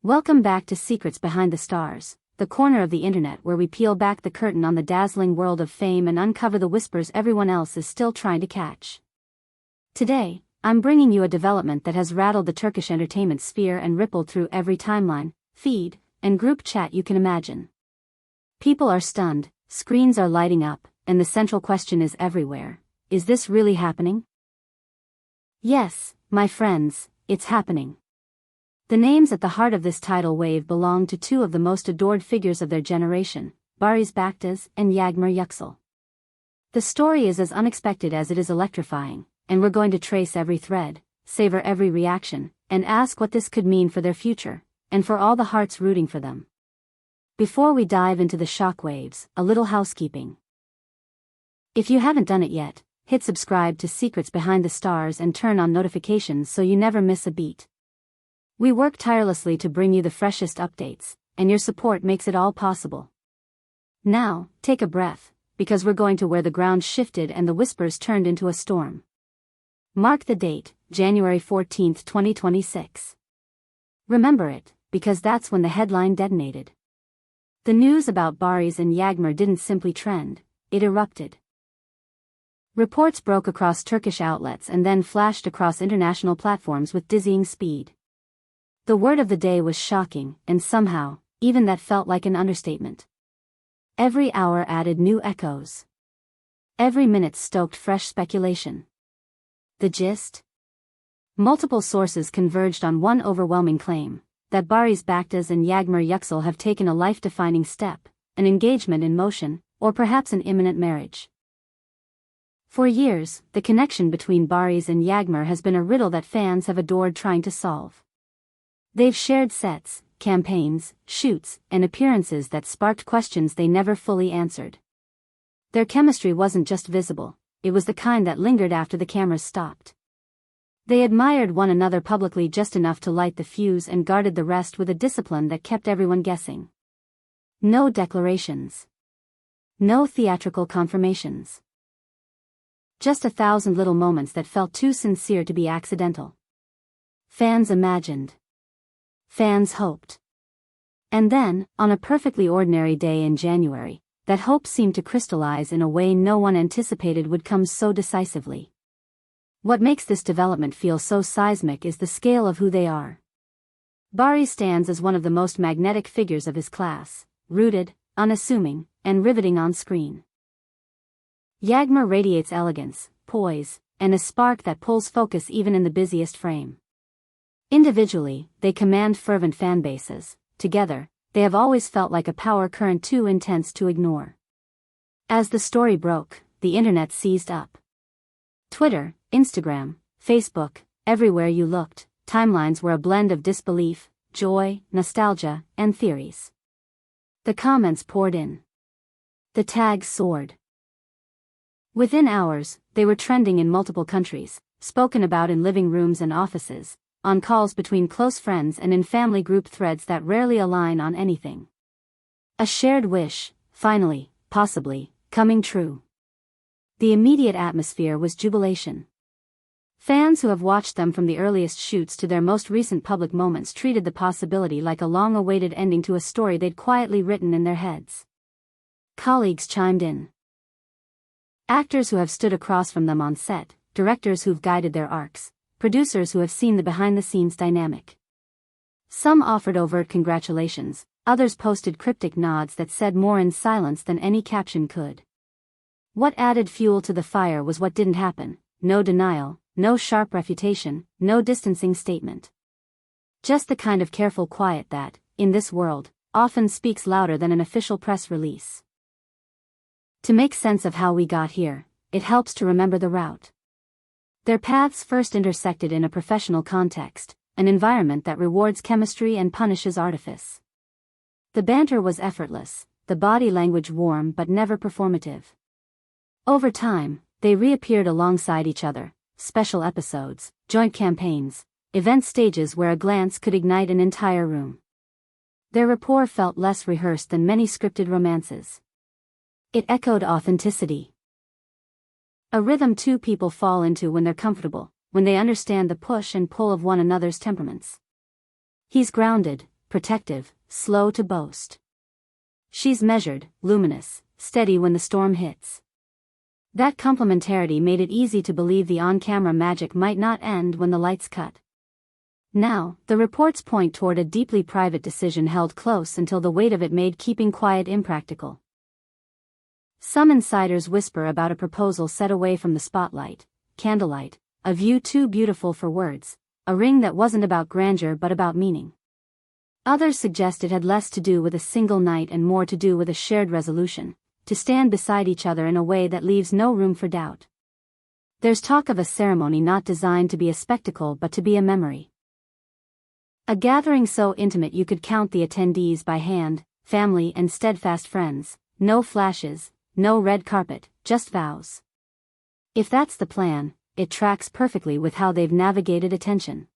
Welcome back to Secrets Behind the Stars, the corner of the internet where we peel back the curtain on the dazzling world of fame and uncover the whispers everyone else is still trying to catch. Today, I'm bringing you a development that has rattled the Turkish entertainment sphere and rippled through every timeline, feed, and group chat you can imagine. People are stunned, screens are lighting up, and the central question is everywhere: is this really happening? Yes, my friends, it's happening. The names at the heart of this tidal wave belong to two of the most adored figures of their generation, Barış Baktaş and Yağmur Yüksel. The story is as unexpected as it is electrifying, and we're going to trace every thread, savor every reaction, and ask what this could mean for their future, and for all the hearts rooting for them. Before we dive into the shockwaves, a little housekeeping. If you haven't done it yet, hit subscribe to Secrets Behind the Stars and turn on notifications so you never miss a beat. We work tirelessly to bring you the freshest updates, and your support makes it all possible. Now, take a breath, because we're going to where the ground shifted and the whispers turned into a storm. Mark the date, January 14, 2026. Remember it, because that's when the headline detonated. The news about Barış and Yağmur didn't simply trend, it erupted. Reports broke across Turkish outlets and then flashed across international platforms with dizzying speed. The word of the day was shocking, and somehow, even that felt like an understatement. Every hour added new echoes. Every minute stoked fresh speculation. The gist? Multiple sources converged on one overwhelming claim, that Barış Baktaş and Yağmur Yüksel have taken a life-defining step, an engagement in motion, or perhaps an imminent marriage. For years, the connection between Barış and Yağmur has been a riddle that fans have adored trying to solve. They've shared sets, campaigns, shoots, and appearances that sparked questions they never fully answered. Their chemistry wasn't just visible, it was the kind that lingered after the cameras stopped. They admired one another publicly just enough to light the fuse and guarded the rest with a discipline that kept everyone guessing. No declarations. No theatrical confirmations. Just 1,000 little moments that felt too sincere to be accidental. Fans imagined. Fans hoped. And then, on a perfectly ordinary day in January, that hope seemed to crystallize in a way no one anticipated would come so decisively. What makes this development feel so seismic is the scale of who they are. Barış stands as one of the most magnetic figures of his class, rooted, unassuming, and riveting on screen. Yağmur radiates elegance, poise, and a spark that pulls focus even in the busiest frame. Individually, they command fervent fan bases. Together, they have always felt like a power current too intense to ignore. As the story broke, the internet seized up. Twitter, Instagram, Facebook, everywhere you looked, timelines were a blend of disbelief, joy, nostalgia, and theories. The comments poured in. The tags soared. Within hours, they were trending in multiple countries, spoken about in living rooms and offices, on calls between close friends and in family group threads that rarely align on anything. A shared wish, finally, possibly, coming true. The immediate atmosphere was jubilation. Fans who have watched them from the earliest shoots to their most recent public moments treated the possibility like a long-awaited ending to a story they'd quietly written in their heads. Colleagues chimed in. Actors who have stood across from them on set, directors who've guided their arcs, producers who have seen the behind-the-scenes dynamic. Some offered overt congratulations, others posted cryptic nods that said more in silence than any caption could. What added fuel to the fire was what didn't happen: no denial, no sharp refutation, no distancing statement. Just the kind of careful quiet that, in this world, often speaks louder than an official press release. To make sense of how we got here, it helps to remember the route. Their paths first intersected in a professional context, an environment that rewards chemistry and punishes artifice. The banter was effortless, the body language warm but never performative. Over time, they reappeared alongside each other, special episodes, joint campaigns, event stages where a glance could ignite an entire room. Their rapport felt less rehearsed than many scripted romances. It echoed authenticity. A rhythm two people fall into when they're comfortable, when they understand the push and pull of one another's temperaments. He's grounded, protective, slow to boast. She's measured, luminous, steady when the storm hits. That complementarity made it easy to believe the on-camera magic might not end when the lights cut. Now, the reports point toward a deeply private decision held close until the weight of it made keeping quiet impractical. Some insiders whisper about a proposal set away from the spotlight, candlelight, a view too beautiful for words, a ring that wasn't about grandeur but about meaning. Others suggest it had less to do with a single night and more to do with a shared resolution, to stand beside each other in a way that leaves no room for doubt. There's talk of a ceremony not designed to be a spectacle but to be a memory. A gathering so intimate you could count the attendees by hand, family and steadfast friends, no flashes, no red carpet, just vows. If that's the plan, it tracks perfectly with how they've navigated attention.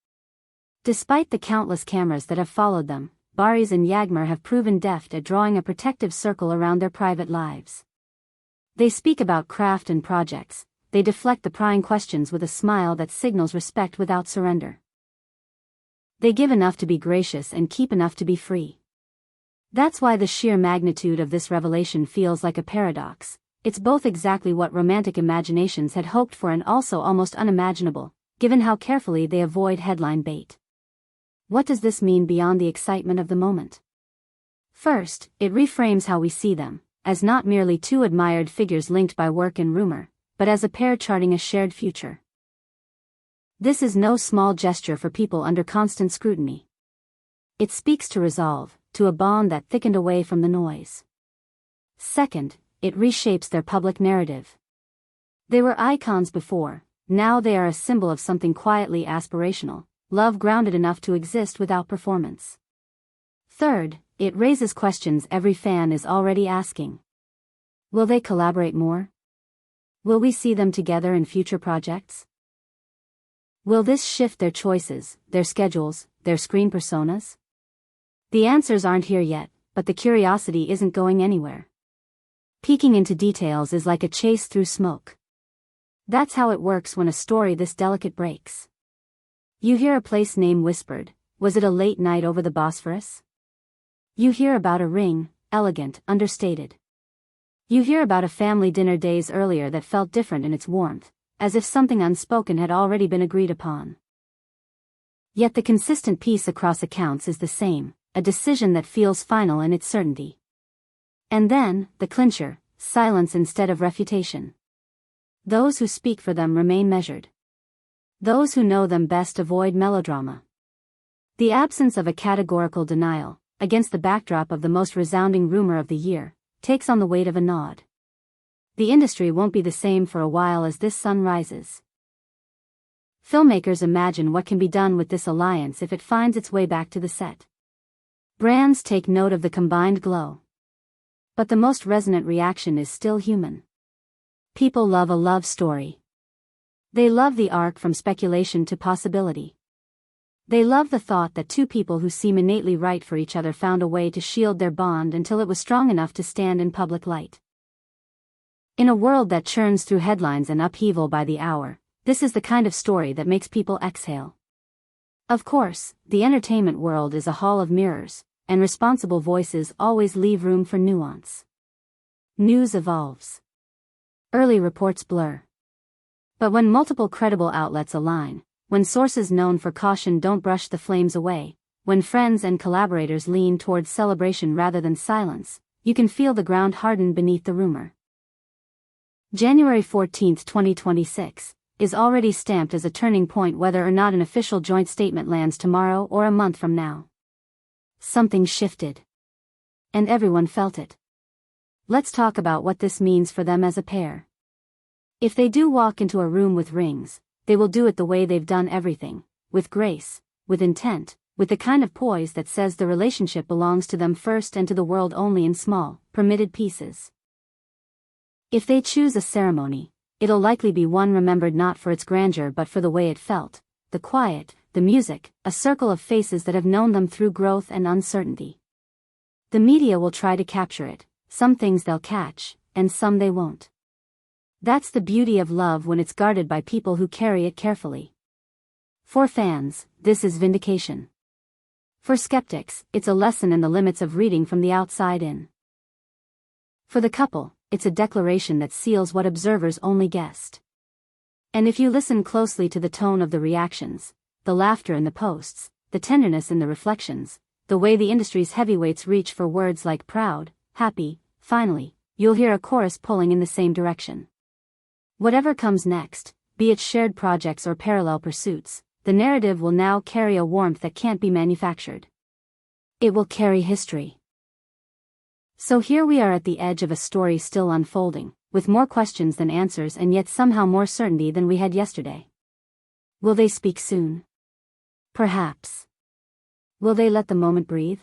Despite the countless cameras that have followed them, Barış and Yağmur have proven deft at drawing a protective circle around their private lives. They speak about craft and projects, they deflect the prying questions with a smile that signals respect without surrender. They give enough to be gracious and keep enough to be free. That's why the sheer magnitude of this revelation feels like a paradox. It's both exactly what romantic imaginations had hoped for and also almost unimaginable, given how carefully they avoid headline bait. What does this mean beyond the excitement of the moment? First, it reframes how we see them, as not merely two admired figures linked by work and rumor, but as a pair charting a shared future. This is no small gesture for people under constant scrutiny. It speaks to resolve, to a bond that thickened away from the noise. Second, it reshapes their public narrative. They were icons before, now they are a symbol of something quietly aspirational, love grounded enough to exist without performance. Third, it raises questions every fan is already asking. Will they collaborate more? Will we see them together in future projects? Will this shift their choices, their schedules, their screen personas? The answers aren't here yet, but the curiosity isn't going anywhere. Peeking into details is like a chase through smoke. That's how it works when a story this delicate breaks. You hear a place name whispered. Was it a late night over the Bosphorus? You hear about a ring, elegant, understated. You hear about a family dinner days earlier that felt different in its warmth, as if something unspoken had already been agreed upon. Yet the consistent piece across accounts is the same, a decision that feels final in its certainty. And then, the clincher, silence instead of refutation. Those who speak for them remain measured. Those who know them best avoid melodrama. The absence of a categorical denial, against the backdrop of the most resounding rumor of the year, takes on the weight of a nod. The industry won't be the same for a while as this sun rises. Filmmakers imagine what can be done with this alliance if it finds its way back to the set. Brands take note of the combined glow. But the most resonant reaction is still human. People love a love story. They love the arc from speculation to possibility. They love the thought that two people who seem innately right for each other found a way to shield their bond until it was strong enough to stand in public light. In a world that churns through headlines and upheaval by the hour, this is the kind of story that makes people exhale. Of course, the entertainment world is a hall of mirrors, and responsible voices always leave room for nuance. News evolves. Early reports blur. But when multiple credible outlets align, when sources known for caution don't brush the flames away, when friends and collaborators lean towards celebration rather than silence, you can feel the ground harden beneath the rumor. January 14, 2026, is already stamped as a turning point whether or not an official joint statement lands tomorrow or a month from now. Something shifted. And everyone felt it. Let's talk about what this means for them as a pair. If they do walk into a room with rings, they will do it the way they've done everything, with grace, with intent, with the kind of poise that says the relationship belongs to them first and to the world only in small, permitted pieces. If they choose a ceremony, it'll likely be one remembered not for its grandeur but for the way it felt, the quiet, the music, a circle of faces that have known them through growth and uncertainty. The media will try to capture it, some things they'll catch, and some they won't. That's the beauty of love when it's guarded by people who carry it carefully. For fans, this is vindication. For skeptics, it's a lesson in the limits of reading from the outside in. For the couple, it's a declaration that seals what observers only guessed. And if you listen closely to the tone of the reactions, the laughter in the posts, the tenderness in the reflections, the way the industry's heavyweights reach for words like proud, happy, finally, you'll hear a chorus pulling in the same direction. Whatever comes next, be it shared projects or parallel pursuits, the narrative will now carry a warmth that can't be manufactured. It will carry history. So here we are at the edge of a story still unfolding, with more questions than answers and yet somehow more certainty than we had yesterday. Will they speak soon? Perhaps. Will they let the moment breathe?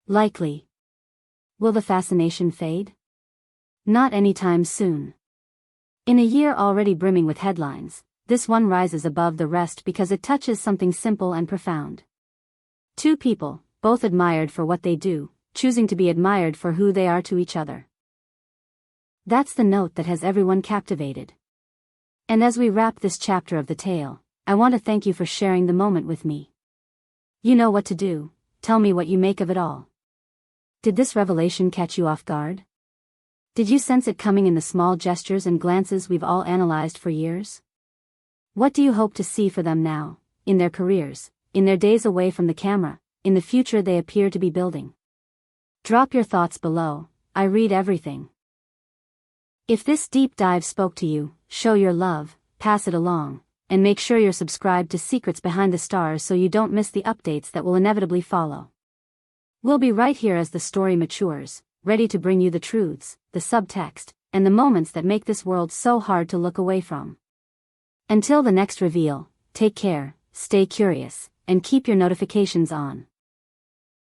Likely. Will the fascination fade? Not anytime soon. In a year already brimming with headlines, this one rises above the rest because it touches something simple and profound. Two people, both admired for what they do, choosing to be admired for who they are to each other. That's the note that has everyone captivated. And as we wrap this chapter of the tale, I want to thank you for sharing the moment with me. You know what to do, tell me what you make of it all. Did this revelation catch you off guard? Did you sense it coming in the small gestures and glances we've all analyzed for years? What do you hope to see for them now, in their careers, in their days away from the camera, in the future they appear to be building? Drop your thoughts below, I read everything. If this deep dive spoke to you, show your love, pass it along, and make sure you're subscribed to Secrets Behind the Stars so you don't miss the updates that will inevitably follow. We'll be right here as the story matures, ready to bring you the truths, the subtext, and the moments that make this world so hard to look away from. Until the next reveal, take care, stay curious, and keep your notifications on.